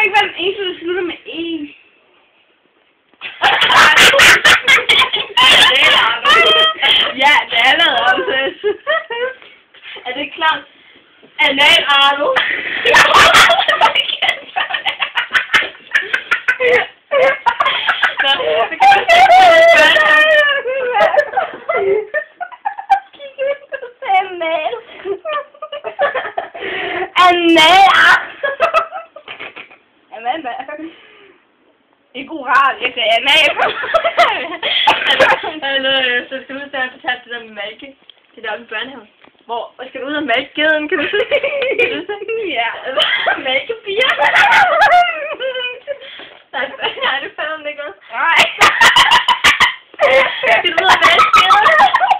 ikke være den eneste, der slutter med en. Ja, det er allerede omsæt. Er det klart? Anal Arno. Ikke oral, jeg sagde anal. Så skal du ud til at fortælle det der med Malke. Det der oppe i børnehaven. Hvor skal du ud og malke geden, kan du se? Ja. Malkebier. Nej, det falder ikke også. Nej. Skal du ud og malke geden?